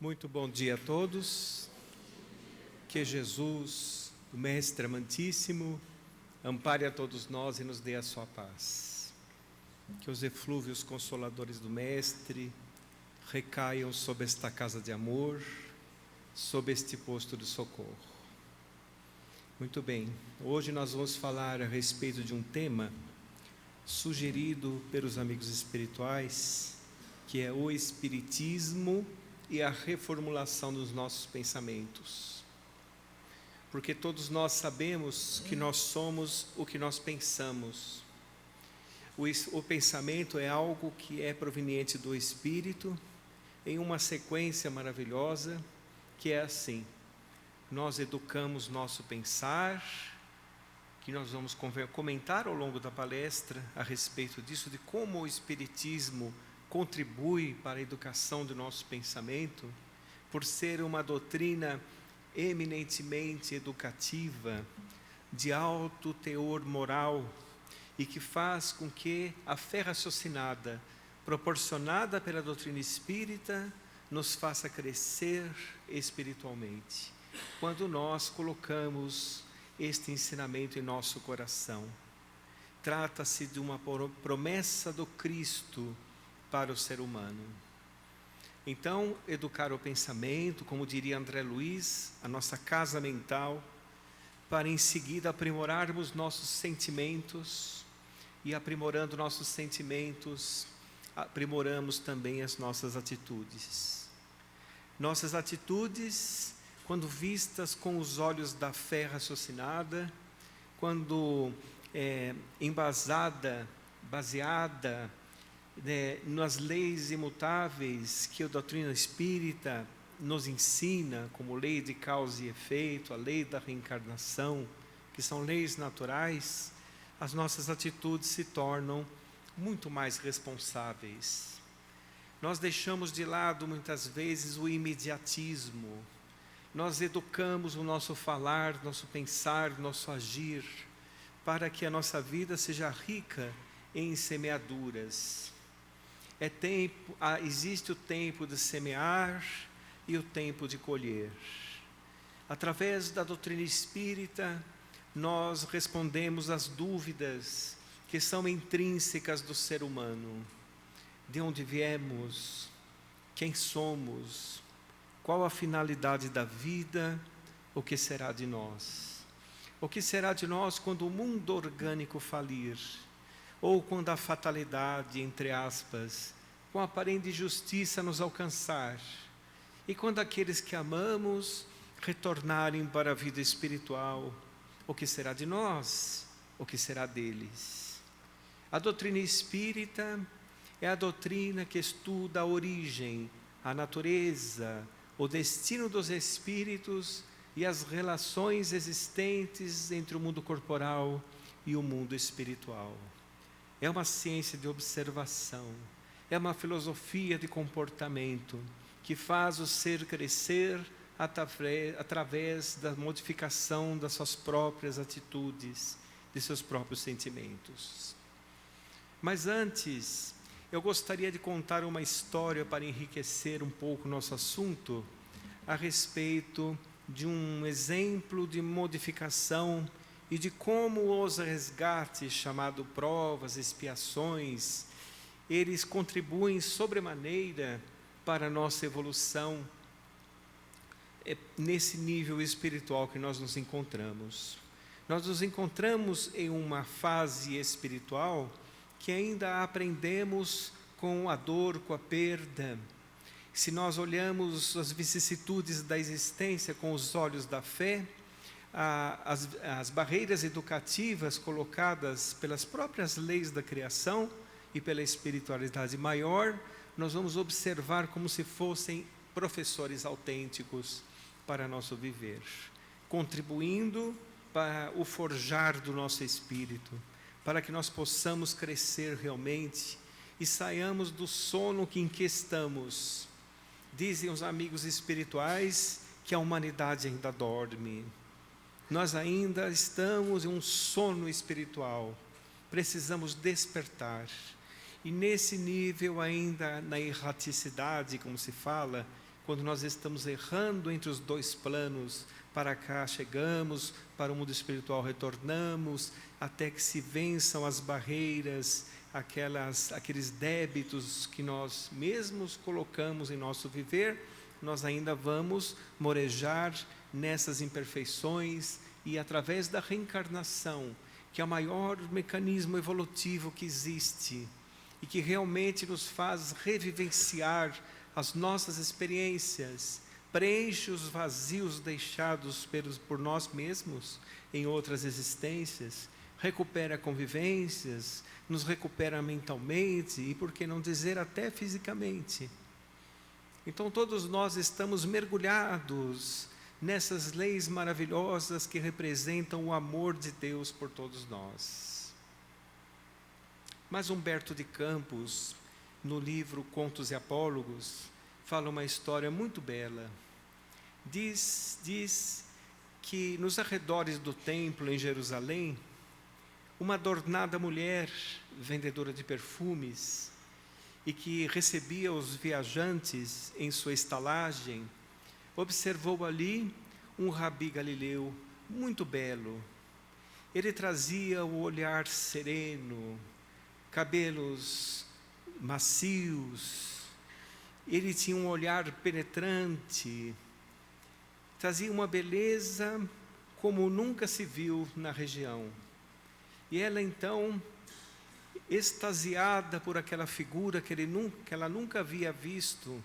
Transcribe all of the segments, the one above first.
Muito bom dia a todos. Que Jesus, o Mestre amantíssimo, ampare a todos nós e nos dê a sua paz. Que os eflúvios consoladores do Mestre recaiam sobre esta casa de amor, sobre este posto de socorro. Muito bem, hoje nós vamos falar a respeito de um tema sugerido pelos amigos espirituais, que é o Espiritismo e a reformulação dos nossos pensamentos. Porque todos nós sabemos que nós somos o que nós pensamos. O pensamento é algo que é proveniente do Espírito, em uma sequência maravilhosa, que é assim: nós educamos nosso pensar, que nós vamos comentar ao longo da palestra a respeito disso, de como o Espiritismo contribui para a educação do nosso pensamento, por ser uma doutrina eminentemente educativa, de alto teor moral, e que faz com que a fé raciocinada, proporcionada pela doutrina espírita, nos faça crescer espiritualmente, quando nós colocamos este ensinamento em nosso coração. Trata-se de uma promessa do Cristo para o ser humano. Então, educar o pensamento, como diria André Luiz, a nossa casa mental, para em seguida aprimorarmos nossos sentimentos, e aprimorando nossos sentimentos, aprimoramos também as nossas atitudes. Nossas atitudes, quando vistas com os olhos da fé raciocinada, quando baseada nas leis imutáveis que a doutrina espírita nos ensina, como lei de causa e efeito, a lei da reencarnação, que são leis naturais, as nossas atitudes se tornam muito mais responsáveis. Nós deixamos de lado muitas vezes o imediatismo. Nós educamos o nosso falar, nosso pensar, nosso agir, para que a nossa vida seja rica em semeaduras. Existe o tempo de semear e o tempo de colher. Através da doutrina espírita, nós respondemos às dúvidas que são intrínsecas do ser humano. De onde viemos? Quem somos? Qual a finalidade da vida? O que será de nós? O que será de nós quando o mundo orgânico falir? Ou quando a fatalidade, entre aspas, com aparente justiça nos alcançar? E quando aqueles que amamos retornarem para a vida espiritual? O que será de nós? O que será deles? A doutrina espírita é a doutrina que estuda a origem, a natureza, o destino dos espíritos e as relações existentes entre o mundo corporal e o mundo espiritual. É uma ciência de observação, é uma filosofia de comportamento que faz o ser crescer através da modificação das suas próprias atitudes, de seus próprios sentimentos. Mas antes, eu gostaria de contar uma história para enriquecer um pouco o nosso assunto, a respeito de um exemplo de modificação e de como os resgates, chamado provas, expiações, eles contribuem sobremaneira para a nossa evolução nesse nível espiritual que nós nos encontramos. Nós nos encontramos em uma fase espiritual que ainda aprendemos com a dor, com a perda. Se nós olhamos as vicissitudes da existência com os olhos da fé, as barreiras educativas colocadas pelas próprias leis da criação e pela espiritualidade maior, nós vamos observar como se fossem professores autênticos para nosso viver, contribuindo para o forjar do nosso espírito, para que nós possamos crescer realmente e saiamos do sono em que estamos. Dizem os amigos espirituais que a humanidade ainda dorme. Nós ainda estamos em um sono espiritual. Precisamos despertar. E nesse nível ainda, na erraticidade, como se fala, quando nós estamos errando entre os dois planos, para cá chegamos, para o mundo espiritual retornamos, até que se vençam as barreiras, aqueles débitos que nós mesmos colocamos em nosso viver, nós ainda vamos morejar nessas imperfeições e através da reencarnação, que é o maior mecanismo evolutivo que existe e que realmente nos faz revivenciar as nossas experiências, preenche os vazios deixados por nós mesmos em outras existências, recupera convivências, nos recupera mentalmente e, por que não dizer, até fisicamente. Então todos nós estamos mergulhados nessas leis maravilhosas que representam o amor de Deus por todos nós. Mas Humberto de Campos, no livro Contos e Apólogos, fala uma história muito bela. Diz que nos arredores do templo em Jerusalém, uma adornada mulher, vendedora de perfumes, e que recebia os viajantes em sua estalagem, observou ali um rabi galileu muito belo. Ele trazia o olhar sereno, cabelos macios, ele tinha um olhar penetrante, trazia uma beleza como nunca se viu na região. E ela então, extasiada por aquela figura que ela nunca havia visto,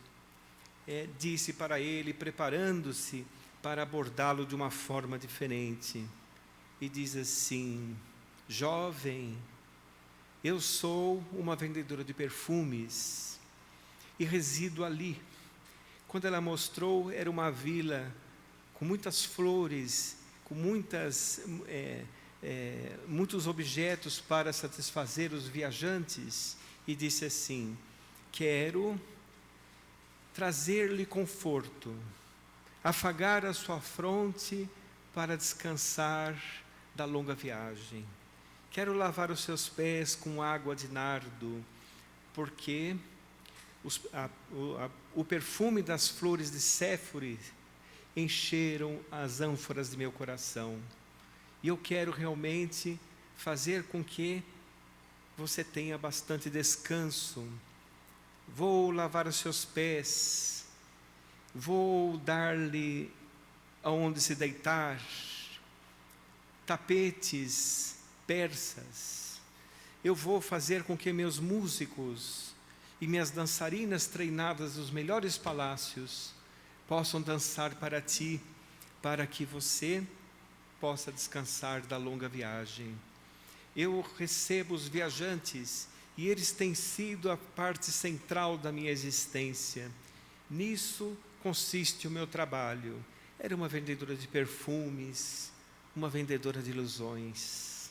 disse para ele, preparando-se para abordá-lo de uma forma diferente, e diz assim: jovem, eu sou uma vendedora de perfumes e resido ali. Quando ela mostrou, era uma vila com muitas flores, com muitos objetos para satisfazer os viajantes, e disse assim: quero trazer-lhe conforto, afagar a sua fronte para descansar da longa viagem. Quero lavar os seus pés com água de nardo, porque o perfume das flores de Séfore encheram as ânforas de meu coração. E eu quero realmente fazer com que você tenha bastante descanso. Vou lavar os seus pés, vou dar-lhe aonde se deitar, tapetes persas. Eu vou fazer com que meus músicos e minhas dançarinas treinadas nos melhores palácios possam dançar para ti, para que você possa descansar da longa viagem. Eu recebo os viajantes e eles têm sido a parte central da minha existência. Nisso consiste o meu trabalho. Era uma vendedora de perfumes, uma vendedora de ilusões.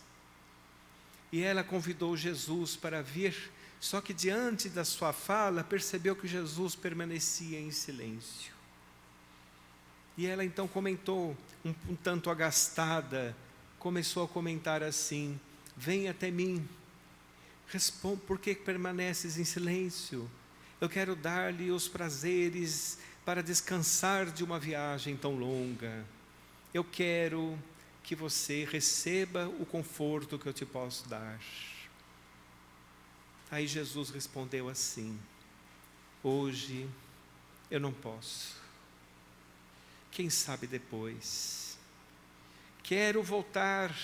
E ela convidou Jesus para vir, só que diante da sua fala, percebeu que Jesus permanecia em silêncio. E ela então comentou, um tanto agastada, começou a comentar assim: vem até mim, responde, por que permaneces em silêncio? Eu quero dar-lhe os prazeres para descansar de uma viagem tão longa. Eu quero que você receba o conforto que eu te posso dar. Aí Jesus respondeu assim: hoje eu não posso. Quem sabe depois. Quero voltar.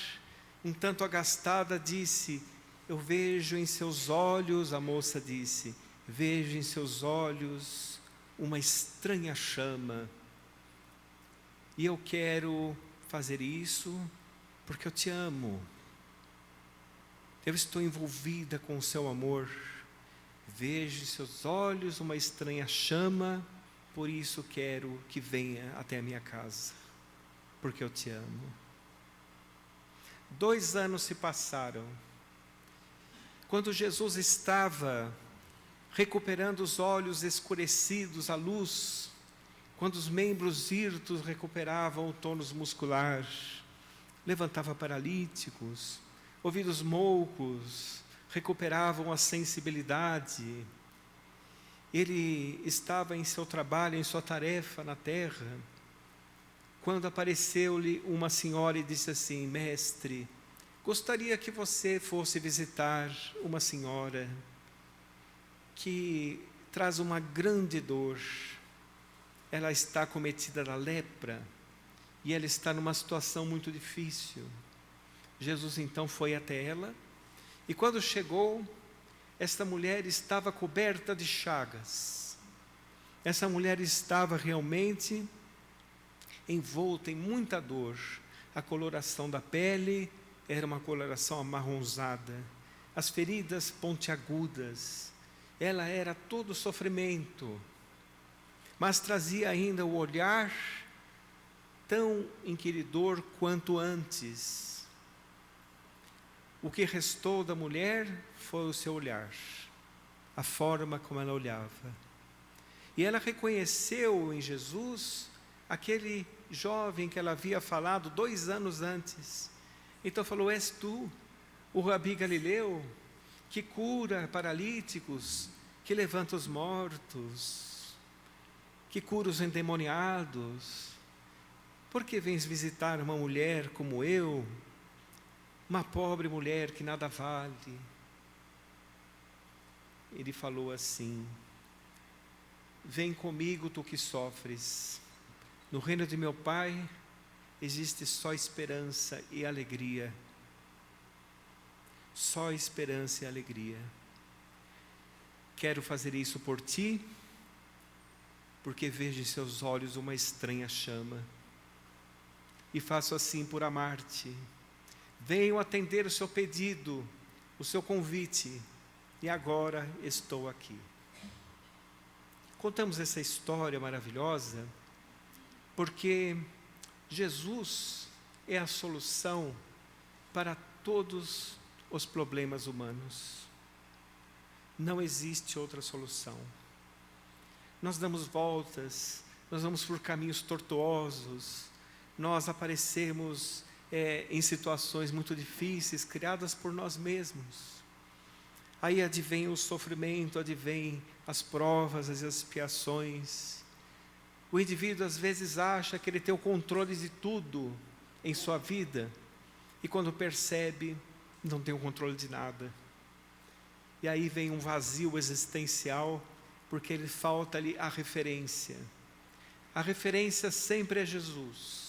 Um tanto agastada, disse: eu vejo em seus olhos, a moça disse, vejo em seus olhos uma estranha chama. E eu quero fazer isso porque eu te amo. Eu estou envolvida com o seu amor. Vejo em seus olhos uma estranha chama, por isso quero que venha até a minha casa, porque eu te amo. 2 anos se passaram. Quando Jesus estava recuperando os olhos escurecidos, a luz, quando os membros hirtos recuperavam o tônus muscular, levantava paralíticos, ouvidos moucos, recuperavam a sensibilidade. ele estava em seu trabalho, em sua tarefa na terra, quando apareceu-lhe uma senhora e disse assim: mestre, gostaria que você fosse visitar uma senhora que traz uma grande dor. Ela está acometida da lepra e ela está numa situação muito difícil. Jesus então foi até ela e quando chegou, esta mulher estava coberta de chagas. Essa mulher estava realmente envolta em muita dor. A coloração da pele era uma coloração amarronzada, as feridas pontiagudas. Ela era todo sofrimento, mas trazia ainda o olhar tão inquiridor quanto antes. O que restou da mulher foi o seu olhar, a forma como ela olhava. E ela reconheceu em Jesus aquele jovem que ela havia falado 2 anos antes. Então falou: és tu, o Rabi Galileu, que cura paralíticos, que levanta os mortos, que cura os endemoniados. Por que vens visitar uma mulher como eu, uma pobre mulher que nada vale? Ele falou assim: vem comigo, tu que sofres. No reino de meu Pai existe só esperança e alegria. Só esperança e alegria. Quero fazer isso por ti, porque vejo em seus olhos uma estranha chama. E faço assim por amar-te. Venho atender o seu pedido, o seu convite, e agora estou aqui. Contamos essa história maravilhosa porque Jesus é a solução para todos os problemas humanos. Não existe outra solução. Nós damos voltas, nós vamos por caminhos tortuosos, nós aparecemos em situações muito difíceis, criadas por nós mesmos. Aí advém o sofrimento, advém as provas, as expiações. O indivíduo às vezes acha que ele tem o controle de tudo em sua vida, e quando percebe, não tem o controle de nada. E aí vem um vazio existencial, porque ele falta-lhe a referência. A referência sempre é Jesus.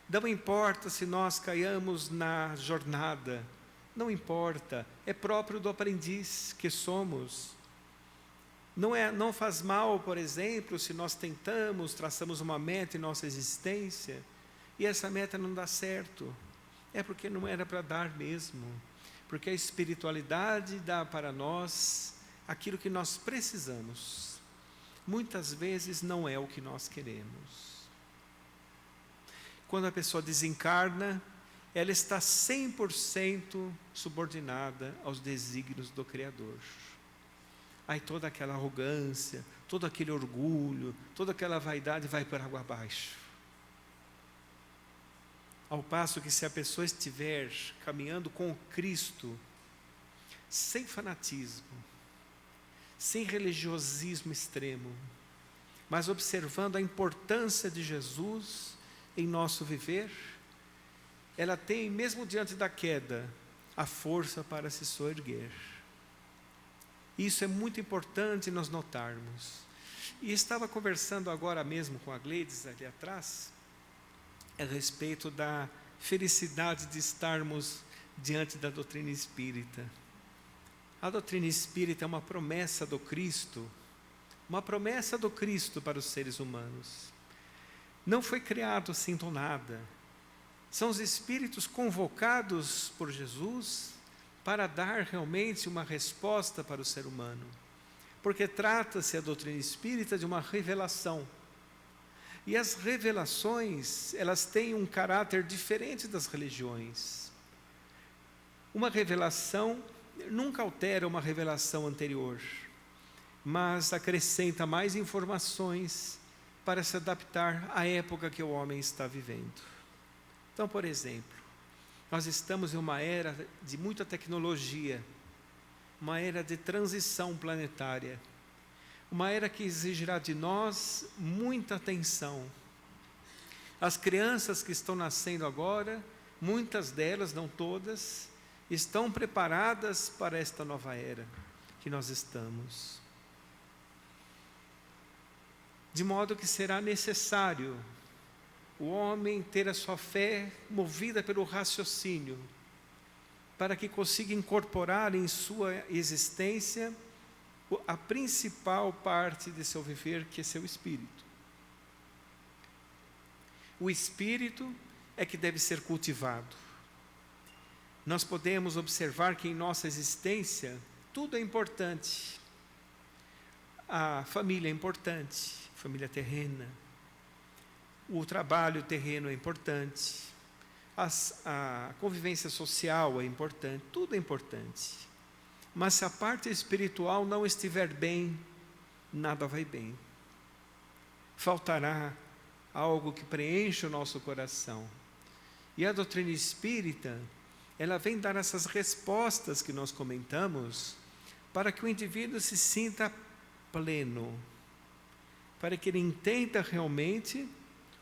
Não importa se nós caiamos na jornada, não importa, é próprio do aprendiz que somos. Não faz mal, por exemplo, se nós tentamos, traçamos uma meta em nossa existência, e essa meta não dá certo. É porque não era para dar mesmo. Porque a espiritualidade dá para nós aquilo que nós precisamos. Muitas vezes não é o que nós queremos. Quando a pessoa desencarna, ela está 100% subordinada aos desígnios do Criador. Aí toda aquela arrogância, todo aquele orgulho, toda aquela vaidade vai por água abaixo. Ao passo que se a pessoa estiver caminhando com Cristo, sem fanatismo, sem religiosismo extremo, mas observando a importância de Jesus em nosso viver, ela tem, mesmo diante da queda, a força para se soerguer. Isso é muito importante nós notarmos. E estava conversando agora mesmo com a Gleides ali atrás, a respeito da felicidade de estarmos diante da doutrina espírita. A doutrina espírita é uma promessa do Cristo, uma promessa do Cristo para os seres humanos. Não foi criado assim do nada. São os espíritos convocados por Jesus para dar realmente uma resposta para o ser humano. Porque trata-se a doutrina espírita de uma revelação. E as revelações, elas têm um caráter diferente das religiões. Uma revelação nunca altera uma revelação anterior, mas acrescenta mais informações para se adaptar à época que o homem está vivendo. Então, por exemplo, nós estamos em uma era de muita tecnologia, uma era de transição planetária. uma era que exigirá de nós muita atenção. As crianças que estão nascendo agora, muitas delas, não todas, estão preparadas para esta nova era que nós estamos. De modo que será necessário o homem ter a sua fé movida pelo raciocínio, para que consiga incorporar em sua existência a principal parte de seu viver, que é seu espírito. O espírito é que deve ser cultivado. Nós podemos observar que em nossa existência tudo é importante. A família é importante, família terrena. O trabalho terreno é importante. A convivência social é importante, tudo é importante. Mas se a parte espiritual não estiver bem, nada vai bem. Faltará algo que preencha o nosso coração. E a doutrina espírita, ela vem dar essas respostas que nós comentamos, para que o indivíduo se sinta pleno, para que ele entenda realmente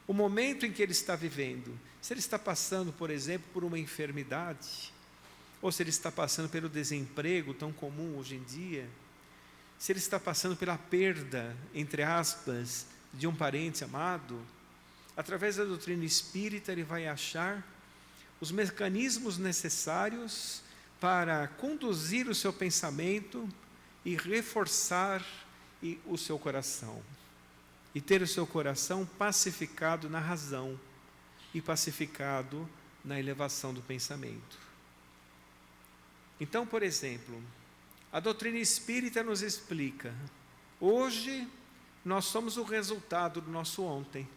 o momento em que ele está vivendo. Se ele está passando, por exemplo, por uma enfermidade, ou se ele está passando pelo desemprego tão comum hoje em dia, se ele está passando pela perda, entre aspas, de um parente amado, através da doutrina espírita ele vai achar os mecanismos necessários para conduzir o seu pensamento e reforçar o seu coração. E ter o seu coração pacificado na razão e pacificado na elevação do pensamento. Então, por exemplo, a doutrina espírita nos explica: hoje nós somos o resultado do nosso ontem,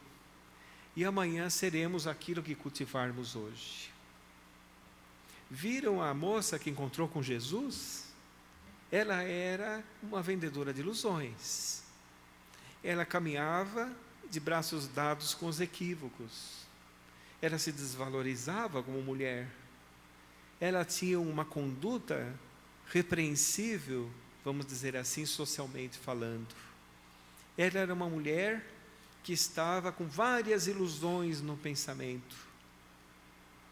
e amanhã seremos aquilo que cultivarmos hoje. Viram a moça que encontrou com Jesus? Ela era uma vendedora de ilusões. Ela caminhava de braços dados com os equívocos. Ela se desvalorizava como mulher. Ela tinha uma conduta repreensível, vamos dizer assim, socialmente falando. Ela era uma mulher que estava com várias ilusões no pensamento.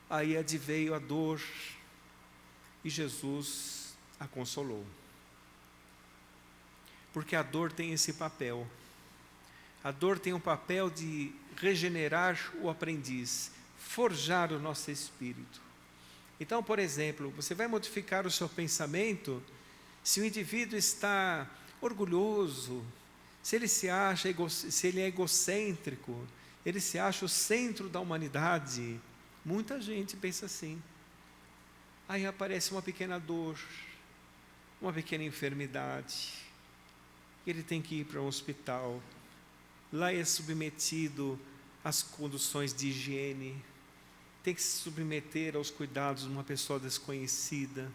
Aí adveio a dor e Jesus a consolou. Porque a dor tem esse papel. A dor tem o papel de regenerar o aprendiz, forjar o nosso espírito. Então, por exemplo, você vai modificar o seu pensamento se o indivíduo está orgulhoso, se ele se acha, se ele é egocêntrico, ele se acha o centro da humanidade. Muita gente pensa assim. Aí aparece uma pequena dor, uma pequena enfermidade, ele tem que ir para um hospital. Lá é submetido às condições de higiene, tem que se submeter aos cuidados de uma pessoa desconhecida,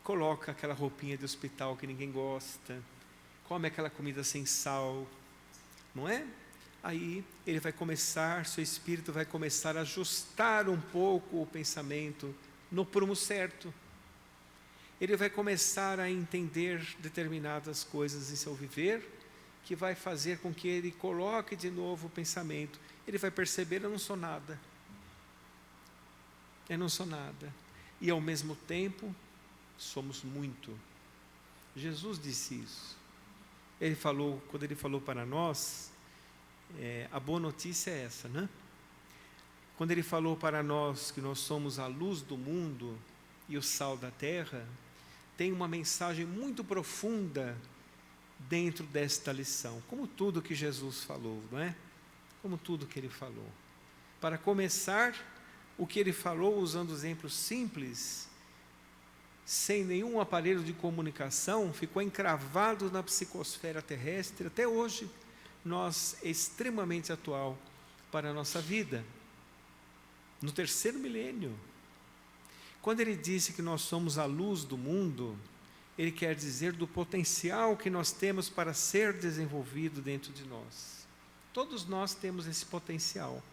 coloca aquela roupinha de hospital que ninguém gosta, come aquela comida sem sal, não é? Aí ele vai começar, seu espírito vai começar a ajustar um pouco o pensamento no prumo certo. Ele vai começar a entender determinadas coisas em seu viver, que vai fazer com que ele coloque de novo o pensamento. Ele vai perceber: eu não sou nada. Eu não sou nada. E ao mesmo tempo, somos muito. Jesus disse isso. Ele falou, quando ele falou para nós, a boa notícia é essa, né? Quando ele falou para nós que nós somos a luz do mundo e o sal da terra, tem uma mensagem muito profunda dentro desta lição, como tudo que Jesus falou, não é? Como tudo que ele falou. Para começar, o que ele falou usando exemplos simples, sem nenhum aparelho de comunicação, ficou encravado na psicosfera terrestre, até hoje, é extremamente atual para a nossa vida. No 3º milênio, quando ele disse que nós somos a luz do mundo, ele quer dizer do potencial que nós temos para ser desenvolvido dentro de nós. Todos nós temos esse potencial.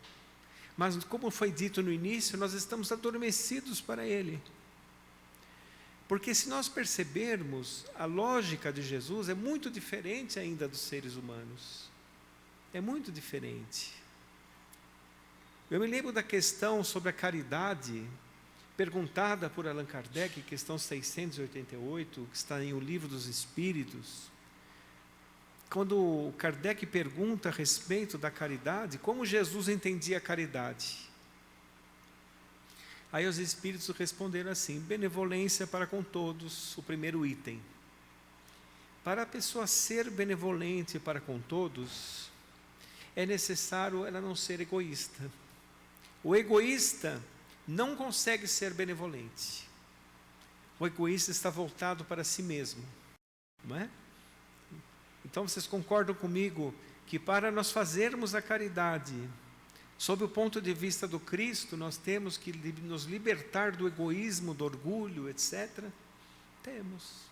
Mas, como foi dito no início, nós estamos adormecidos para ele. Porque se nós percebermos, a lógica de Jesus é muito diferente ainda dos seres humanos. É muito diferente. Eu me lembro da questão sobre a caridade, perguntada por Allan Kardec, questão 688, que está em O Livro dos Espíritos. Quando Kardec pergunta a respeito da caridade, como Jesus entendia a caridade? Aí os Espíritos responderam assim: benevolência para com todos, o primeiro item. Para a pessoa ser benevolente para com todos, é necessário ela não ser egoísta. O egoísta não consegue ser benevolente. O egoísta está voltado para si mesmo, não é? Então vocês concordam comigo que para nós fazermos a caridade, sob o ponto de vista do Cristo, nós temos que nos libertar do egoísmo, do orgulho, etc. Temos.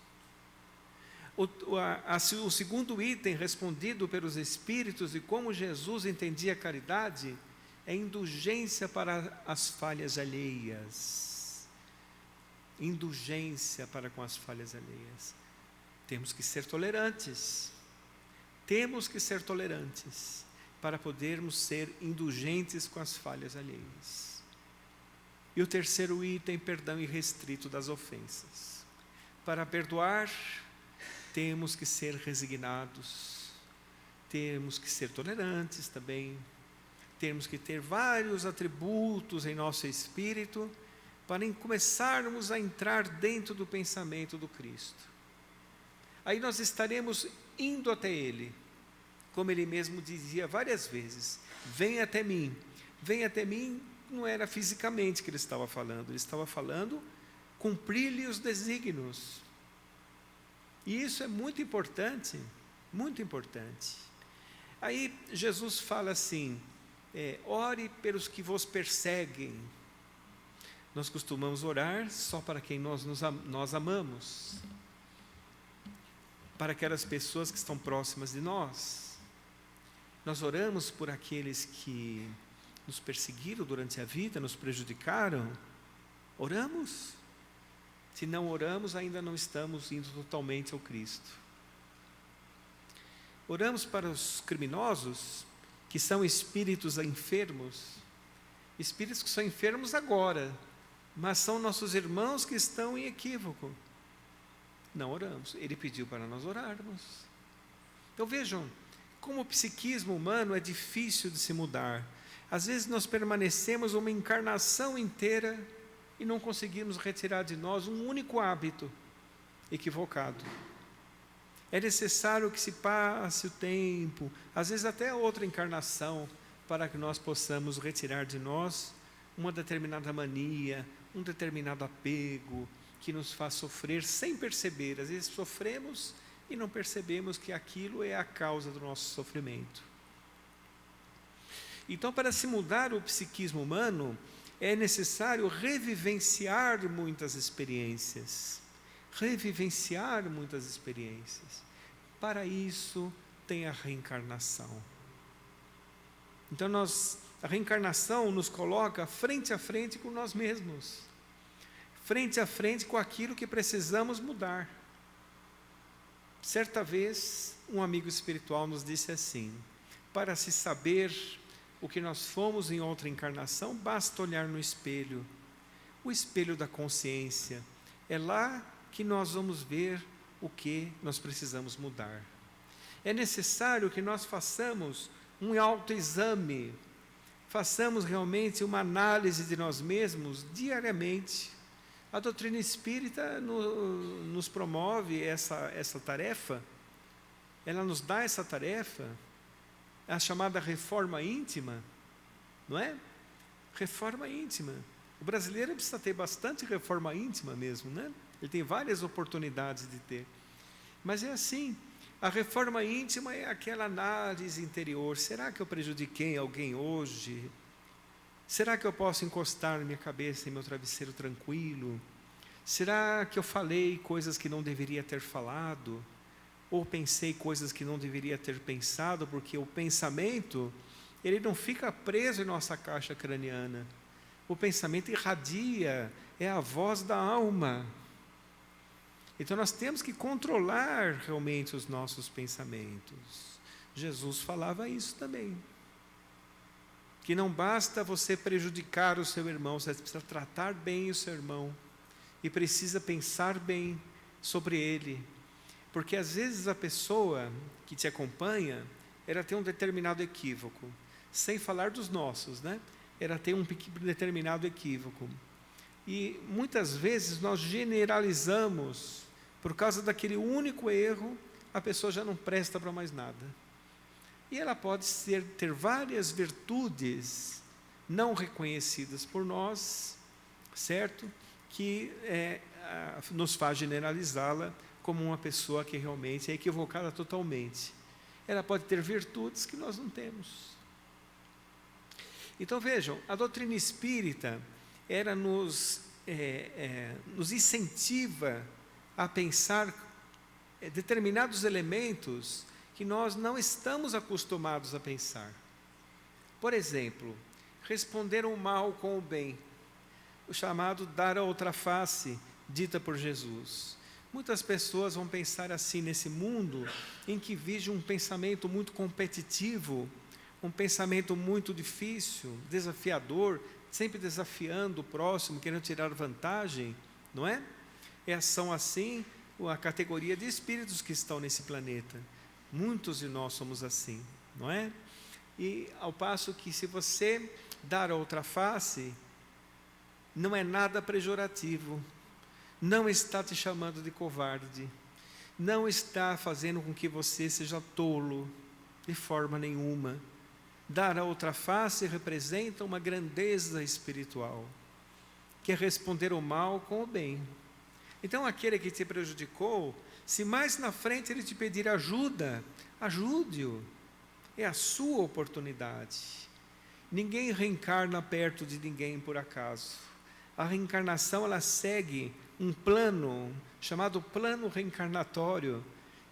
O segundo item respondido pelos Espíritos de como Jesus entendia a caridade é indulgência para as falhas alheias. Indulgência para com as falhas alheias. Temos que ser tolerantes. Temos que ser tolerantes para podermos ser indulgentes com as falhas alheias. E o terceiro item, perdão irrestrito das ofensas. Para perdoar, temos que ser resignados, temos que ser tolerantes também, temos que ter vários atributos em nosso espírito para começarmos a entrar dentro do pensamento do Cristo. Aí nós estaremos indo até Ele, como Ele mesmo dizia várias vezes: vem até mim. Vem até mim não era fisicamente que Ele estava falando, Ele estava falando cumprir-lhe os desígnios. E isso é muito importante, muito importante. Aí Jesus fala assim: ore pelos que vos perseguem. Nós costumamos orar só para quem nós amamos, para aquelas pessoas que estão próximas de nós. Nós oramos por aqueles que nos perseguiram durante a vida, nos prejudicaram. Oramos. Se não oramos, ainda não estamos indo totalmente ao Cristo. Oramos para os criminosos, que são espíritos enfermos, espíritos que são enfermos agora, mas são nossos irmãos que estão em equívoco. Não oramos. Ele pediu para nós orarmos. Então vejam, como o psiquismo humano é difícil de se mudar. Às vezes nós permanecemos uma encarnação inteira e não conseguimos retirar de nós um único hábito equivocado. É necessário que se passe o tempo, às vezes até outra encarnação, para que nós possamos retirar de nós uma determinada mania, um determinado apego, que nos faz sofrer sem perceber. Às vezes sofremos e não percebemos que aquilo é a causa do nosso sofrimento. Então, para se mudar o psiquismo humano, é necessário revivenciar muitas experiências. Revivenciar muitas experiências. Para isso, tem a reencarnação. Então, a reencarnação nos coloca frente a frente com nós mesmos. Frente a frente com aquilo que precisamos mudar. Certa vez, um amigo espiritual nos disse assim: para se saber o que nós fomos em outra encarnação, basta olhar no espelho, o espelho da consciência. É lá que nós vamos ver o que nós precisamos mudar. É necessário que nós façamos um autoexame, façamos realmente uma análise de nós mesmos diariamente. A doutrina espírita nos promove essa tarefa, ela nos dá essa tarefa, a chamada reforma íntima, não é? Reforma íntima. O brasileiro precisa ter bastante reforma íntima mesmo, né? Ele tem várias oportunidades de ter. Mas é assim, a reforma íntima é aquela análise interior. Será que eu prejudiquei alguém hoje? Será que eu posso encostar minha cabeça em meu travesseiro tranquilo? Será que eu falei coisas que não deveria ter falado? Ou pensei coisas que não deveria ter pensado? Porque o pensamento, ele não fica preso em nossa caixa craniana. O pensamento irradia, é a voz da alma. Então nós temos que controlar realmente os nossos pensamentos. Jesus falava isso também. Que não basta você prejudicar o seu irmão, você precisa tratar bem o seu irmão. E precisa pensar bem sobre ele. Porque às vezes a pessoa que te acompanha, ela tem um determinado equívoco. Sem falar dos nossos, né? Ela tem um determinado equívoco. E muitas vezes nós generalizamos, por causa daquele único erro, a pessoa já não presta para mais nada. E ela pode ter várias virtudes não reconhecidas por nós, certo? Que nos faz generalizá-la como uma pessoa que realmente é equivocada totalmente. Ela pode ter virtudes que nós não temos. Então vejam, a doutrina espírita, ela nos incentiva a pensar determinados elementos que nós não estamos acostumados a pensar. Por exemplo, responder o mal com o bem, o chamado dar a outra face, dita por Jesus. Muitas pessoas vão pensar assim nesse mundo em que vive um pensamento muito competitivo, um pensamento muito difícil, desafiador, sempre desafiando o próximo, querendo tirar vantagem, não é? São assim a categoria de espíritos que estão nesse planeta. Muitos de nós somos assim, não é? E ao passo que se você dar a outra face, não é nada pejorativo, não está te chamando de covarde, não está fazendo com que você seja tolo, de forma nenhuma. Dar a outra face representa uma grandeza espiritual, que é responder o mal com o bem. Então aquele que te prejudicou, se mais na frente ele te pedir ajuda, ajude-o, é a sua oportunidade. Ninguém reencarna perto de ninguém por acaso. A reencarnação, ela segue um plano, chamado plano reencarnatório,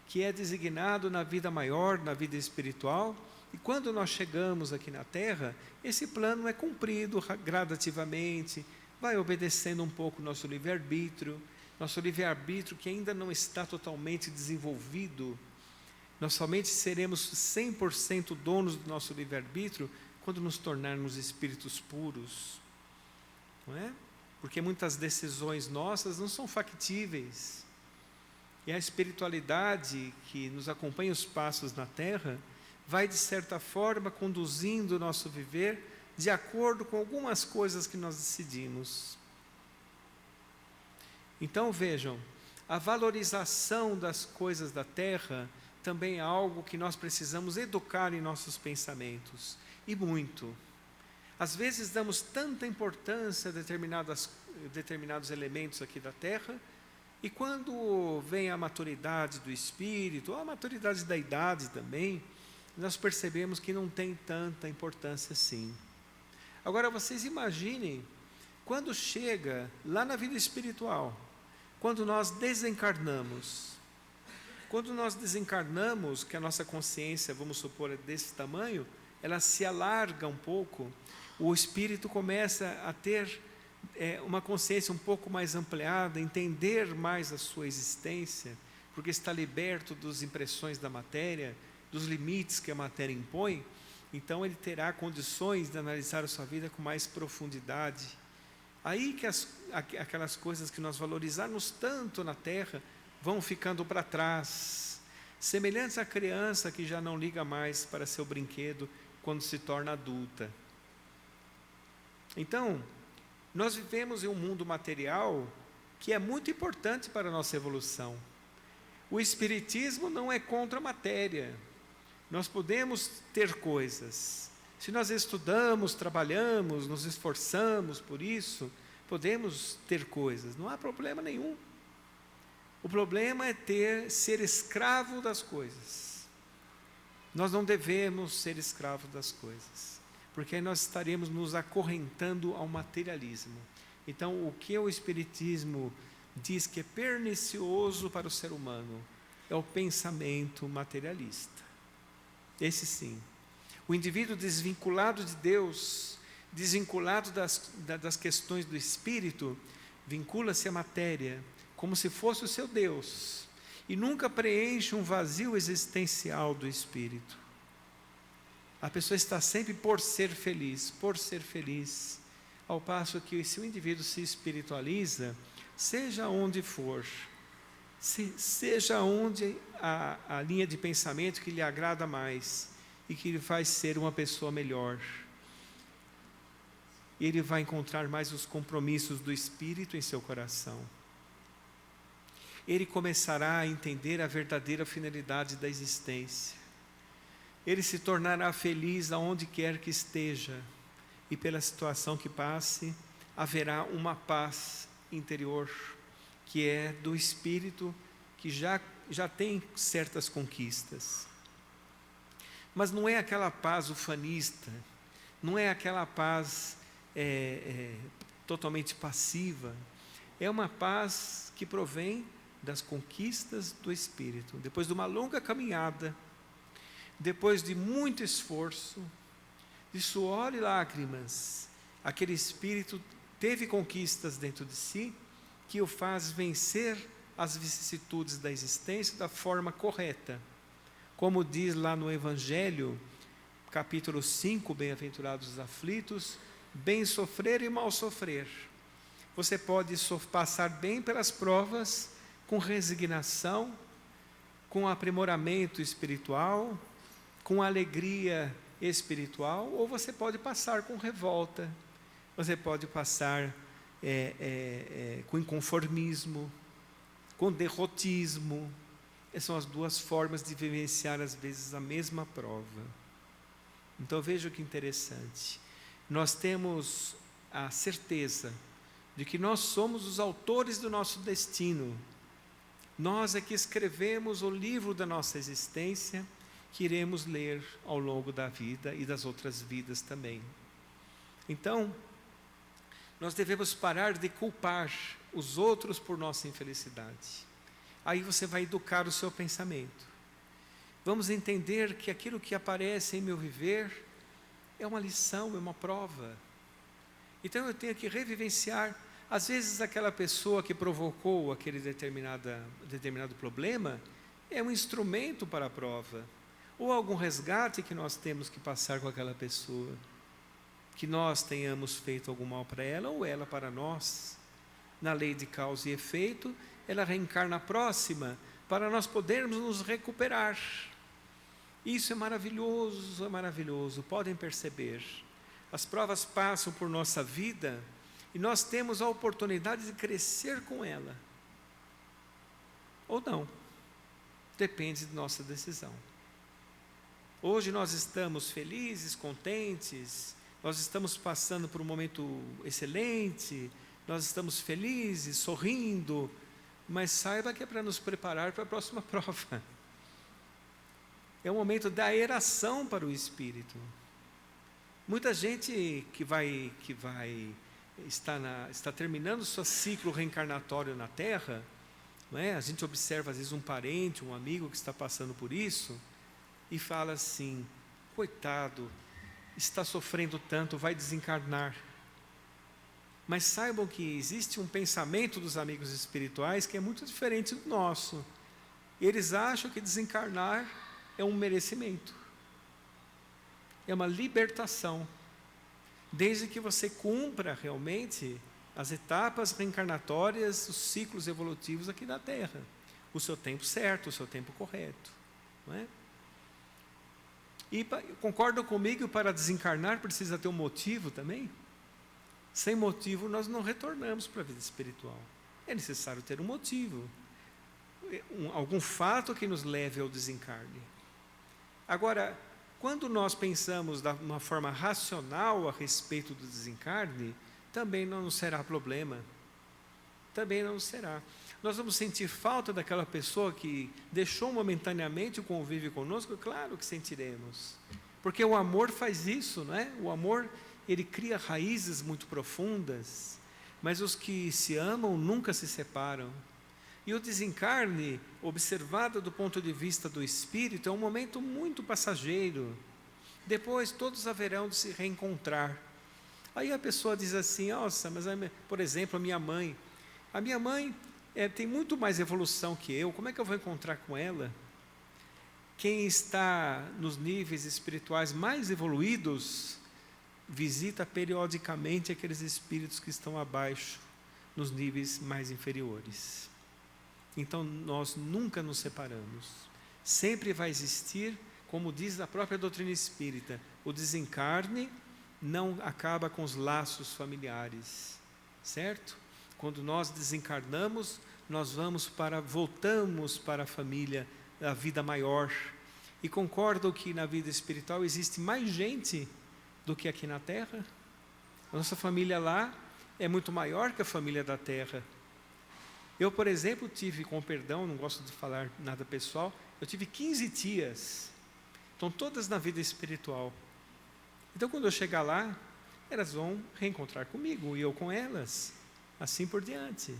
que é designado na vida maior, na vida espiritual, e quando nós chegamos aqui na Terra, esse plano é cumprido gradativamente, vai obedecendo um pouco o nosso livre-arbítrio que ainda não está totalmente desenvolvido. Nós somente seremos 100% donos do nosso livre-arbítrio quando nos tornarmos espíritos puros, não é? Porque muitas decisões nossas não são factíveis. E a espiritualidade que nos acompanha os passos na Terra vai, de certa forma, conduzindo o nosso viver de acordo com algumas coisas que nós decidimos. Então vejam, a valorização das coisas da Terra também é algo que nós precisamos educar em nossos pensamentos, e muito. Às vezes damos tanta importância a determinados elementos aqui da Terra, e quando vem a maturidade do espírito, ou a maturidade da idade também, nós percebemos que não tem tanta importância assim. Agora vocês imaginem, quando chega lá na vida espiritual, quando nós desencarnamos, que a nossa consciência, vamos supor, é desse tamanho, ela se alarga um pouco, o espírito começa a ter uma consciência um pouco mais ampliada, entender mais a sua existência, porque está liberto das impressões da matéria, dos limites que a matéria impõe. Então ele terá condições de analisar a sua vida com mais profundidade. Aí que aquelas coisas que nós valorizarmos tanto na Terra vão ficando para trás, semelhantes à criança que já não liga mais para seu brinquedo quando se torna adulta. Então, nós vivemos em um mundo material que é muito importante para a nossa evolução. O Espiritismo não é contra a matéria. Nós podemos ter coisas. Se nós estudamos, trabalhamos, nos esforçamos por isso, podemos ter coisas, não há problema nenhum. O problema é ser escravo das coisas. Nós não devemos ser escravos das coisas, porque aí nós estaremos nos acorrentando ao materialismo. Então, o que o Espiritismo diz que é pernicioso para o ser humano é o pensamento materialista. Esse sim. O indivíduo desvinculado de Deus, desvinculado das questões do espírito, vincula-se à matéria, como se fosse o seu Deus, e nunca preenche um vazio existencial do espírito. A pessoa está sempre por ser feliz, ao passo que se o indivíduo se espiritualiza, seja onde for, seja onde a linha de pensamento que lhe agrada mais e que lhe faz ser uma pessoa melhor, ele vai encontrar mais os compromissos do Espírito em seu coração. Ele começará a entender a verdadeira finalidade da existência. Ele se tornará feliz aonde quer que esteja, e pela situação que passe, haverá uma paz interior, que é do Espírito, que já tem certas conquistas. Mas não é aquela paz ufanista, não é aquela paz totalmente passiva, é uma paz que provém das conquistas do Espírito. Depois de uma longa caminhada, depois de muito esforço, de suor e lágrimas, aquele Espírito teve conquistas dentro de si, que o faz vencer as vicissitudes da existência da forma correta. Como diz lá no Evangelho, capítulo 5, bem-aventurados os aflitos, bem sofrer e mal sofrer. Você pode passar bem pelas provas, com resignação, com aprimoramento espiritual, com alegria espiritual, ou você pode passar com revolta, você pode passar com inconformismo, com derrotismo. Essas são as duas formas de vivenciar às vezes a mesma prova. Então veja que interessante, nós temos a certeza de que nós somos os autores do nosso destino. Nós é que escrevemos o livro da nossa existência, que iremos ler ao longo da vida e das outras vidas também. Então, nós devemos parar de culpar os outros por nossa infelicidade. Aí você vai educar o seu pensamento. Vamos entender que aquilo que aparece em meu viver é uma lição, é uma prova. Então eu tenho que revivenciar. Às vezes aquela pessoa que provocou aquele determinado problema é um instrumento para a prova, ou algum resgate que nós temos que passar com aquela pessoa, que nós tenhamos feito algum mal para ela, ou ela para nós. Na lei de causa e efeito, ela reencarna a próxima, para nós podermos nos recuperar. Isso é maravilhoso, podem perceber. As provas passam por nossa vida, e nós temos a oportunidade de crescer com ela, ou não, depende de nossa decisão. Hoje nós estamos felizes, contentes, nós estamos passando por um momento excelente, nós estamos felizes, sorrindo, mas saiba que é para nos preparar para a próxima prova. É o momento da aeração para o espírito. Muita gente que está terminando o seu ciclo reencarnatório na Terra, não é? A gente observa às vezes um parente, um amigo que está passando por isso, e fala assim: coitado, está sofrendo tanto, vai desencarnar. Mas saibam que existe um pensamento dos amigos espirituais que é muito diferente do nosso. Eles acham que desencarnar é um merecimento, é uma libertação, desde que você cumpra realmente as etapas reencarnatórias, os ciclos evolutivos aqui da Terra, o seu tempo certo, o seu tempo correto, não é? E concordam comigo, para desencarnar precisa ter um motivo também? Sem motivo nós não retornamos para a vida espiritual. É necessário ter um motivo, algum fato que nos leve ao desencarne. Agora, quando nós pensamos de uma forma racional a respeito do desencarne, também não será problema. Também não será. Nós vamos sentir falta daquela pessoa que deixou momentaneamente o convívio conosco? Claro que sentiremos. Porque o amor faz isso, não é? O amor, ele cria raízes muito profundas, mas os que se amam nunca se separam. E o desencarne, observado do ponto de vista do espírito, é um momento muito passageiro. Depois todos haverão de se reencontrar. Aí a pessoa diz assim: nossa, mas por exemplo, a minha mãe, tem muito mais evolução que eu, como é que eu vou encontrar com ela? Quem está nos níveis espirituais mais evoluídos, visita periodicamente aqueles espíritos que estão abaixo, nos níveis mais inferiores. Então, nós nunca nos separamos. Sempre vai existir, como diz a própria doutrina espírita, o desencarne não acaba com os laços familiares, certo? Quando nós desencarnamos, nós voltamos para a família, a vida maior. E concordo que na vida espiritual existe mais gente do que aqui na Terra. A nossa família lá é muito maior que a família da Terra. Eu, por exemplo, tive, com perdão, não gosto de falar nada pessoal, eu tive 15 tias, estão todas na vida espiritual. Então, quando eu chegar lá, elas vão reencontrar comigo, e eu com elas, assim por diante.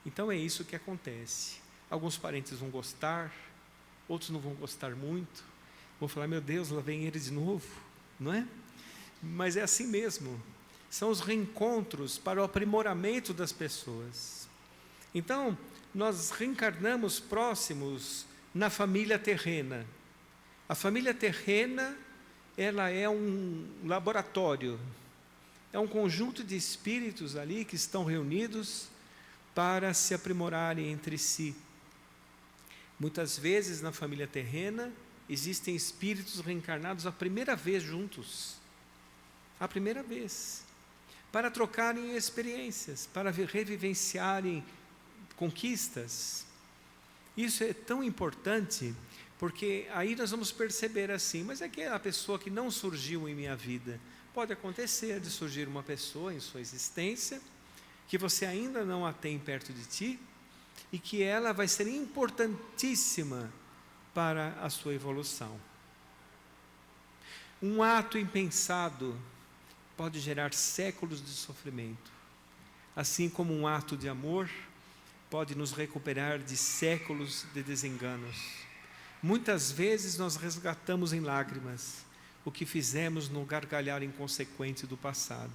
Então, é isso que acontece. Alguns parentes vão gostar, outros não vão gostar muito, vão falar, meu Deus, lá vem ele de novo, não é? Mas é assim mesmo. São os reencontros para o aprimoramento das pessoas. Então, nós reencarnamos próximos na família terrena. A família terrena, ela é um laboratório, é um conjunto de espíritos ali que estão reunidos para se aprimorarem entre si. Muitas vezes na família terrena existem espíritos reencarnados a primeira vez juntos. A primeira vez. Para trocarem experiências, para revivenciarem conquistas. Isso é tão importante, porque aí nós vamos perceber assim, mas é que a pessoa que não surgiu em minha vida, pode acontecer de surgir uma pessoa em sua existência, que você ainda não a tem perto de ti, e que ela vai ser importantíssima para a sua evolução. Um ato impensado pode gerar séculos de sofrimento, assim como um ato de amor pode nos recuperar de séculos de desenganos. Muitas vezes nós resgatamos em lágrimas o que fizemos no gargalhar inconsequente do passado.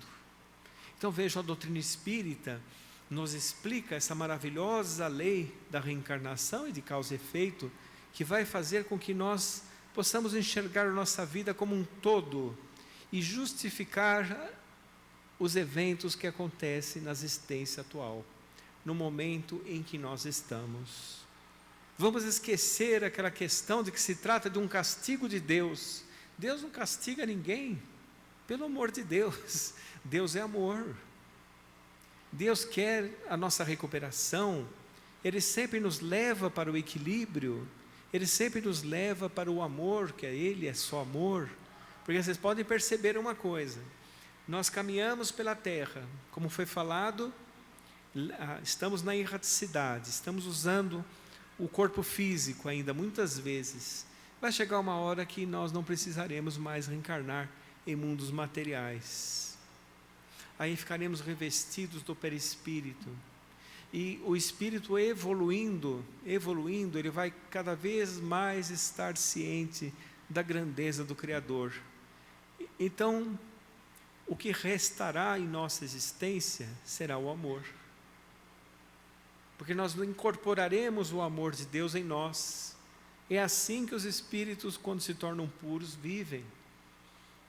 Então veja, a doutrina espírita nos explica essa maravilhosa lei da reencarnação e de causa e efeito, que vai fazer com que nós possamos enxergar a nossa vida como um todo e justificar os eventos que acontecem na existência atual, no momento em que nós estamos. Vamos esquecer aquela questão de que se trata de um castigo de Deus. Deus não castiga ninguém, pelo amor de Deus. Deus é amor. Deus quer a nossa recuperação. Ele sempre nos leva para o equilíbrio. Ele sempre nos leva para o amor, que Ele é só amor. Porque vocês podem perceber uma coisa, nós caminhamos pela terra, como foi falado, estamos na erraticidade, estamos usando o corpo físico ainda muitas vezes. Vai chegar uma hora que nós não precisaremos mais reencarnar em mundos materiais. Aí ficaremos revestidos do perispírito. E o espírito evoluindo, ele vai cada vez mais estar ciente da grandeza do Criador. Então, o que restará em nossa existência será o amor. Porque nós incorporaremos o amor de Deus em nós. É assim que os espíritos, quando se tornam puros, vivem.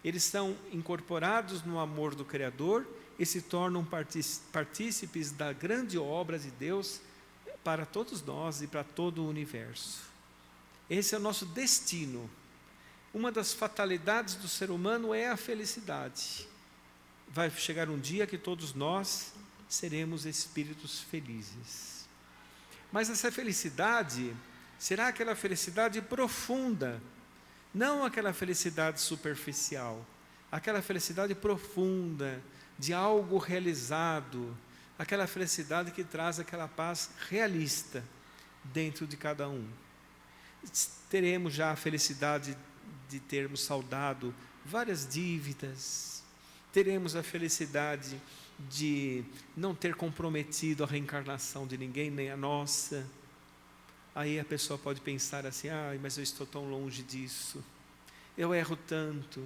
Eles são incorporados no amor do Criador e se tornam partícipes da grande obra de Deus para todos nós e para todo o universo. Esse é o nosso destino. Uma das fatalidades do ser humano é a felicidade. Vai chegar um dia que todos nós seremos espíritos felizes. Mas essa felicidade será aquela felicidade profunda, não aquela felicidade superficial, aquela felicidade profunda, de algo realizado, aquela felicidade que traz aquela paz realista dentro de cada um. Teremos já a felicidade de termos saldado várias dívidas, teremos a felicidade de não ter comprometido a reencarnação de ninguém, nem a nossa. Aí a pessoa pode pensar assim, mas eu estou tão longe disso, eu erro tanto,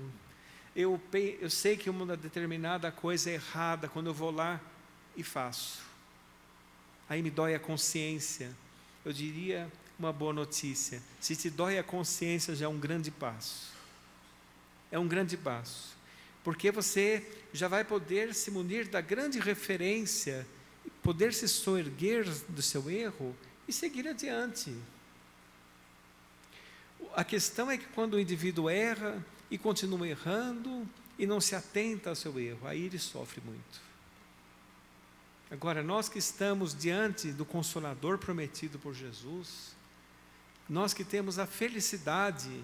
eu sei que uma determinada coisa é errada quando eu vou lá e faço. aí me dói a consciência. Eu diria uma boa notícia: se te dói a consciência, já é um grande passo. É um grande passo, porque você já vai poder se munir da grande referência, poder se soerguer do seu erro e seguir adiante. A questão é que quando o indivíduo erra e continua errando e não se atenta ao seu erro, aí ele sofre muito. Agora, nós que estamos diante do Consolador prometido por Jesus, nós que temos a felicidade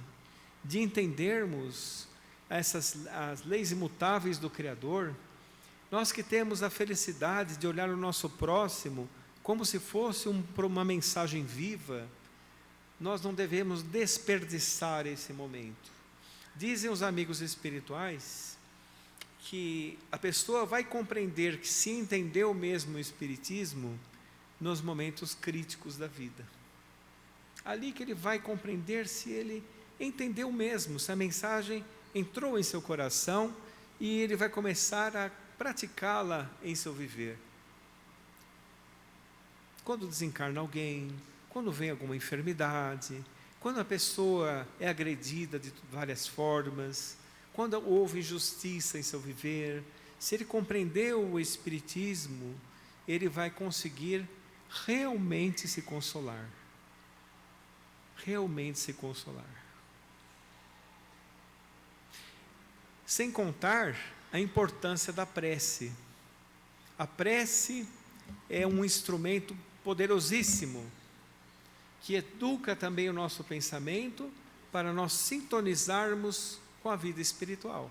de entendermos as leis imutáveis do Criador, nós que temos a felicidade de olhar o nosso próximo como se fosse uma mensagem viva, nós não devemos desperdiçar esse momento. Dizem os amigos espirituais que a pessoa vai compreender que se entendeu mesmo o Espiritismo nos momentos críticos da vida. Ali que ele vai compreender se ele entendeu mesmo, se a mensagem entrou em seu coração e ele vai começar a praticá-la em seu viver. Quando desencarna alguém, quando vem alguma enfermidade, quando a pessoa é agredida de várias formas, quando houve injustiça em seu viver, se ele compreendeu o Espiritismo, ele vai conseguir realmente se consolar. Realmente se consolar. Sem contar a importância da prece. A prece é um instrumento poderosíssimo, que educa também o nosso pensamento para nós sintonizarmos com a vida espiritual.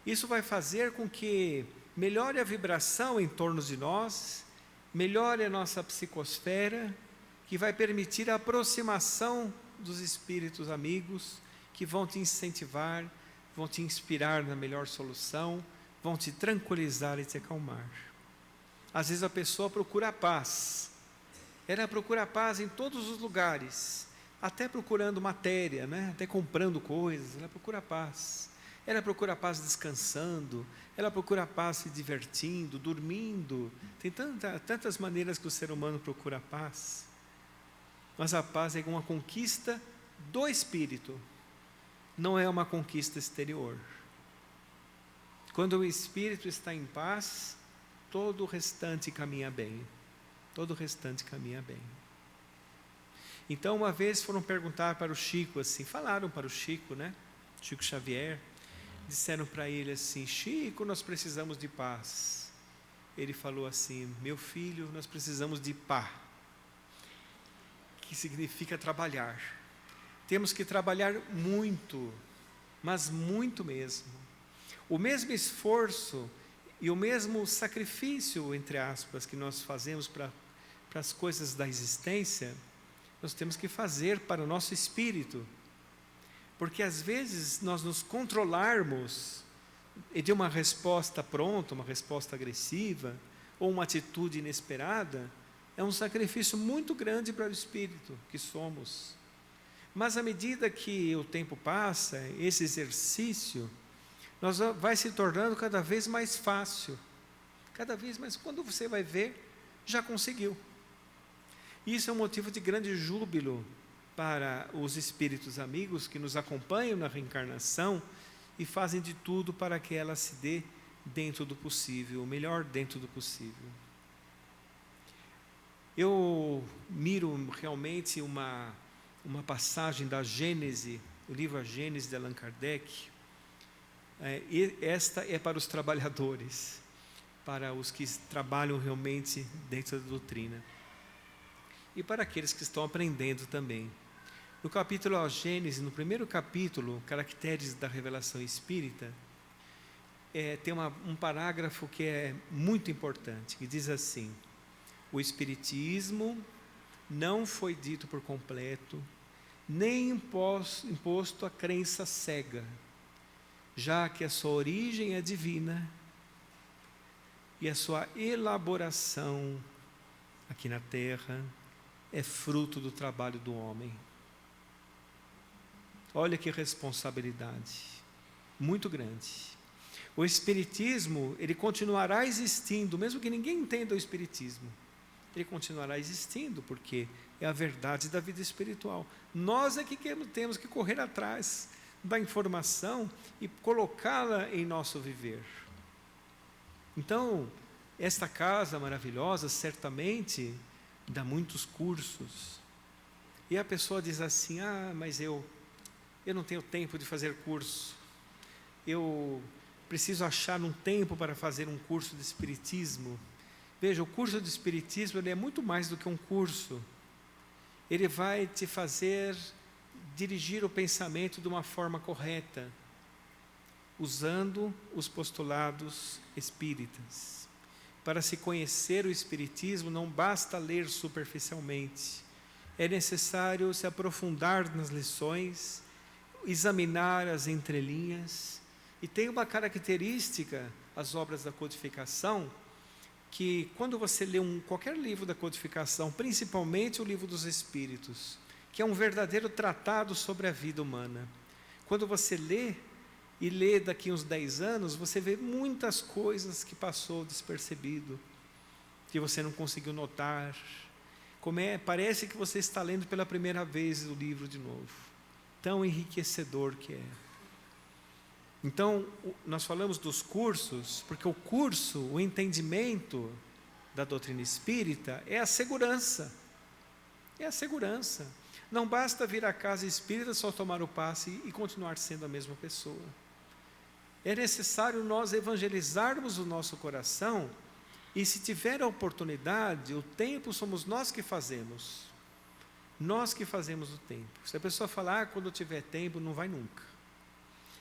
Isso vai fazer com que melhore a vibração em torno de nós, melhore a nossa psicosfera, que vai permitir a aproximação dos espíritos amigos, que vão te incentivar, vão te inspirar na melhor solução, vão te tranquilizar e te acalmar. Às vezes a pessoa procura a paz, ela procura a paz em todos os lugares, até procurando matéria, né? Até comprando coisas, ela procura a paz. Ela procura a paz descansando, ela procura a paz se divertindo, dormindo. Tem tantas maneiras que o ser humano procura a paz. Mas a paz é uma conquista do espírito, não é uma conquista exterior. Quando o espírito está em paz, todo o restante caminha bem. Todo o restante caminha bem. Então, uma vez foram perguntar para o Chico assim, falaram para o Chico, né? Chico Xavier, disseram para ele assim: Chico, nós precisamos de paz. Ele falou assim: meu filho, nós precisamos de pá, que significa trabalhar. Temos que trabalhar muito, mas muito mesmo. O mesmo esforço e o mesmo sacrifício, entre aspas, que nós fazemos para as coisas da existência, nós temos que fazer para o nosso espírito. Porque às vezes nós nos controlarmos de uma resposta pronta, uma resposta agressiva, ou uma atitude inesperada, é um sacrifício muito grande para o espírito que somos. Mas à medida que o tempo passa, esse exercício vai se tornando cada vez mais fácil. Cada vez mais, quando você vai ver, já conseguiu. Isso é um motivo de grande júbilo para os espíritos amigos que nos acompanham na reencarnação e fazem de tudo para que ela se dê dentro do possível, o melhor dentro do possível. Eu miro realmente uma passagem da Gênese, o livro A Gênese de Allan Kardec. E esta é para os trabalhadores, para os que trabalham realmente dentro da doutrina. E para aqueles que estão aprendendo também. No capítulo A Gênese, no primeiro capítulo, Caracteres da Revelação Espírita, tem um parágrafo que é muito importante, que diz assim: o Espiritismo não foi dito por completo, nem imposto a crença cega, já que a sua origem é divina e a sua elaboração aqui na Terra é fruto do trabalho do homem. Olha que responsabilidade muito grande. O Espiritismo, ele continuará existindo, mesmo que ninguém entenda o Espiritismo. ele continuará existindo, porque é a verdade da vida espiritual. Nós é que temos que correr atrás da informação e colocá-la em nosso viver. Então, esta casa maravilhosa certamente dá muitos cursos. E a pessoa diz assim: mas eu não tenho tempo de fazer curso. Eu preciso achar um tempo para fazer um curso de espiritismo. Veja, o curso de espiritismo ele é muito mais do que um curso. Ele vai te fazer dirigir o pensamento de uma forma correta, usando os postulados espíritas. Para se conhecer o espiritismo, não basta ler superficialmente. É necessário se aprofundar nas lições, examinar as entrelinhas. E tem uma característica, as obras da codificação, que quando você lê qualquer livro da codificação, principalmente o livro dos Espíritos, que é um verdadeiro tratado sobre a vida humana, quando você lê, e lê daqui uns 10 anos, você vê muitas coisas que passou despercebido, que você não conseguiu notar. Parece que você está lendo pela primeira vez o livro de novo. Tão enriquecedor que é. Então, nós falamos dos cursos, porque o curso, o entendimento da doutrina espírita é a segurança. É a segurança. Não basta vir à casa espírita, só tomar o passe e continuar sendo a mesma pessoa. É necessário nós evangelizarmos o nosso coração, e se tiver a oportunidade, o tempo somos nós que fazemos. Nós que fazemos o tempo. Se a pessoa falar, quando tiver tempo, não vai nunca.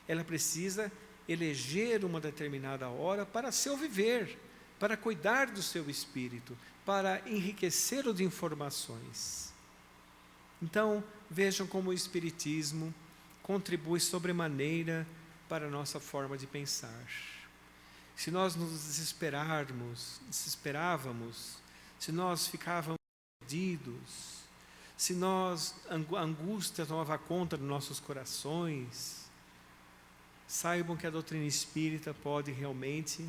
Ela precisa eleger uma determinada hora para seu viver, para cuidar do seu espírito, para enriquecê-lo de informações. Então, vejam como o Espiritismo contribui sobremaneira para a nossa forma de pensar. Se nós nos desesperávamos, se nós ficávamos perdidos, se a angústia tomava conta dos nossos corações, saibam que a doutrina espírita pode realmente,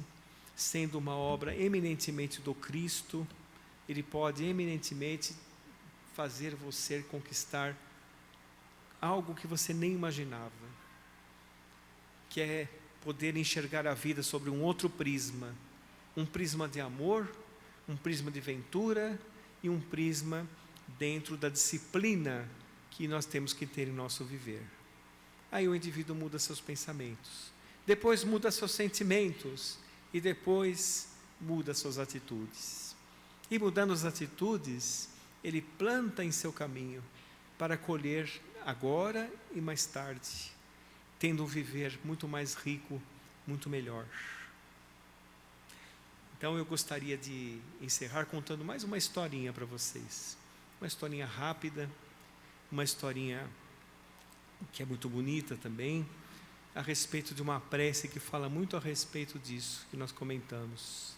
sendo uma obra eminentemente do Cristo, ele pode eminentemente fazer você conquistar algo que você nem imaginava, que é poder enxergar a vida sobre um outro prisma, um prisma de amor, um prisma de ventura e um prisma dentro da disciplina que nós temos que ter em nosso viver. Aí o indivíduo muda seus pensamentos, depois muda seus sentimentos e depois muda suas atitudes. E mudando as atitudes, ele planta em seu caminho para colher agora e mais tarde, tendo um viver muito mais rico, muito melhor. Então eu gostaria de encerrar contando mais uma historinha para vocês. Uma historinha rápida, uma historinha que é muito bonita também, a respeito de uma prece que fala muito a respeito disso, que nós comentamos.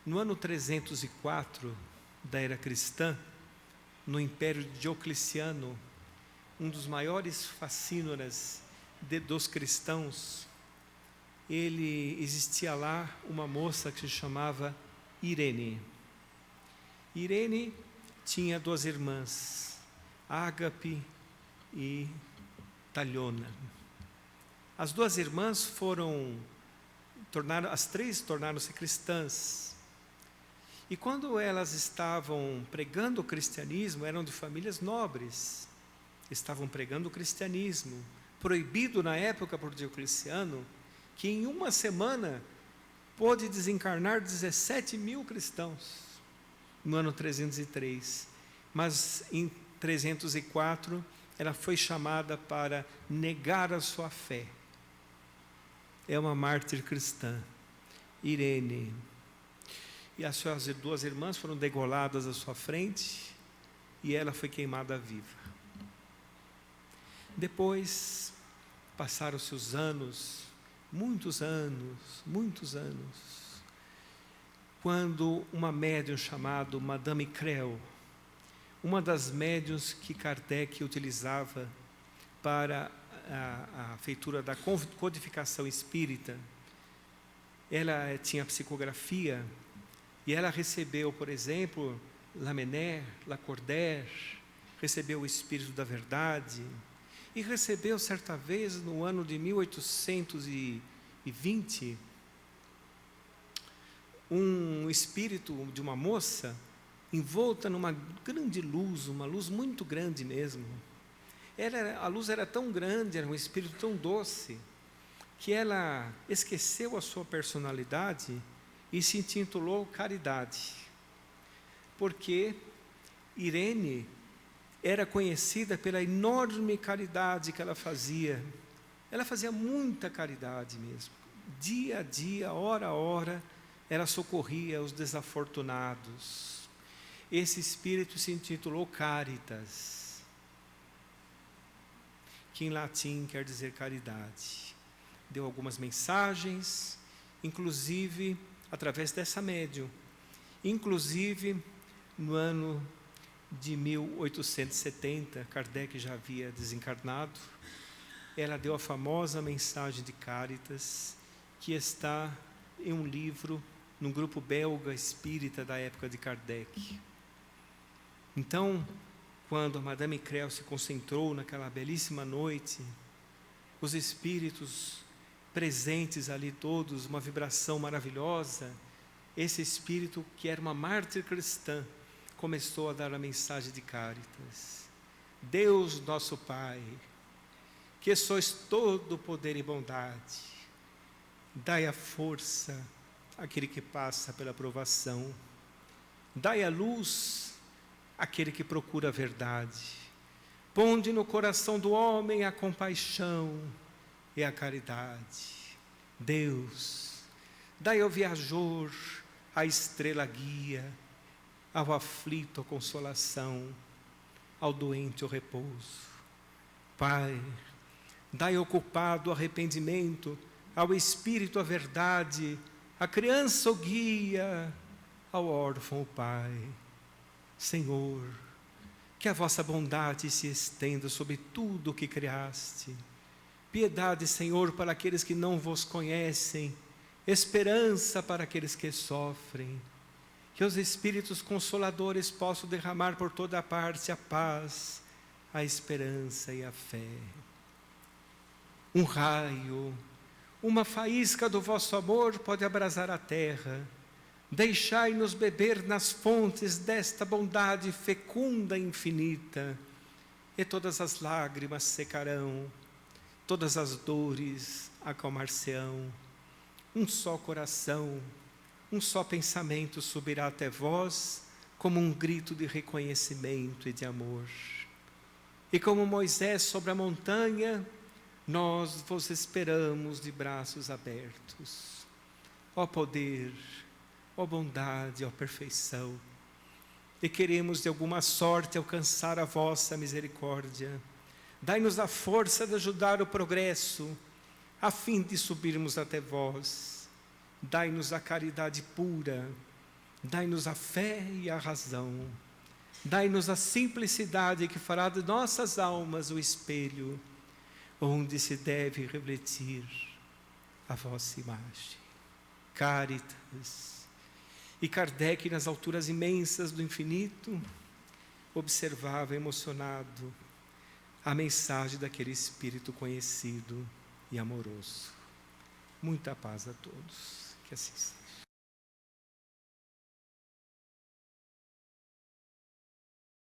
No ano 304 da era cristã, no Império de Diocleciano, um dos maiores facínoras dos cristãos, existia lá uma moça que se chamava Irene. Irene tinha 2 irmãs, Ágape e Talhona. As 2 irmãs as 3 tornaram-se cristãs. E quando elas estavam pregando o cristianismo, eram de famílias nobres, estavam pregando o cristianismo, proibido na época por Diocleciano, que em uma semana pôde desencarnar 17.000 cristãos, no ano 303. Mas em 304, ela foi chamada para negar a sua fé. É uma mártir cristã, Irene. E as suas 2 irmãs foram degoladas à sua frente, e ela foi queimada viva. Depois, passaram-se os anos, muitos anos, quando uma médium chamada Madame Creu, uma das médiuns que Kardec utilizava para a feitura da codificação espírita, ela tinha psicografia, E ela recebeu, por exemplo, Lamennais, Lacordaire, recebeu o Espírito da Verdade, e recebeu certa vez, no ano de 1820, um espírito de uma moça envolta numa grande luz, uma luz muito grande mesmo. A luz era tão grande, era um espírito tão doce, que ela esqueceu a sua personalidade e se intitulou Caridade, porque Irene era conhecida pela enorme caridade que ela fazia. Ela fazia muita caridade mesmo. Dia a dia, hora a hora, ela socorria os desafortunados. Esse espírito se intitulou Caritas, que em latim quer dizer caridade. Deu algumas mensagens, inclusive através dessa médium. Inclusive, no ano de 1870, Kardec já havia desencarnado, ela deu a famosa mensagem de Caritas, que está em um livro, num grupo belga espírita da época de Kardec. Então, quando a Madame Creu se concentrou naquela belíssima noite, os espíritos presentes ali todos, uma vibração maravilhosa, esse espírito que era uma mártir cristã, começou a dar a mensagem de Caritas. Deus nosso Pai, que sois todo poder e bondade, dai a força àquele que passa pela provação, dai a luz àquele que procura a verdade, ponde no coração do homem a compaixão e a caridade. Deus, dai ao viajor a estrela guia, ao aflito a consolação, ao doente o repouso. Pai, dai ao culpado o arrependimento, ao espírito a verdade, à criança o guia, ao órfão o Pai. Senhor, que a vossa bondade se estenda sobre tudo o que criaste. Piedade, Senhor, para aqueles que não vos conhecem, esperança para aqueles que sofrem. Que os Espíritos Consoladores possam derramar por toda a parte a paz, a esperança e a fé. Um raio, uma faísca do vosso amor pode abrasar a terra. Deixai-nos beber nas fontes desta bondade fecunda e infinita, e todas as lágrimas secarão, todas as dores acalmar-se-ão. Um só coração, um só pensamento subirá até vós, como um grito de reconhecimento e de amor. E como Moisés sobre a montanha, nós vos esperamos de braços abertos. Ó poder, ó bondade, ó perfeição, e queremos de alguma sorte alcançar a vossa misericórdia. Dai-nos a força de ajudar o progresso, a fim de subirmos até vós. Dai-nos a caridade pura, dai-nos a fé e a razão, dai-nos a simplicidade que fará de nossas almas o espelho, onde se deve refletir a vossa imagem. Caritas. E Kardec, nas alturas imensas do infinito, observava emocionado a mensagem daquele Espírito conhecido e amoroso. Muita paz a todos. Que assim seja.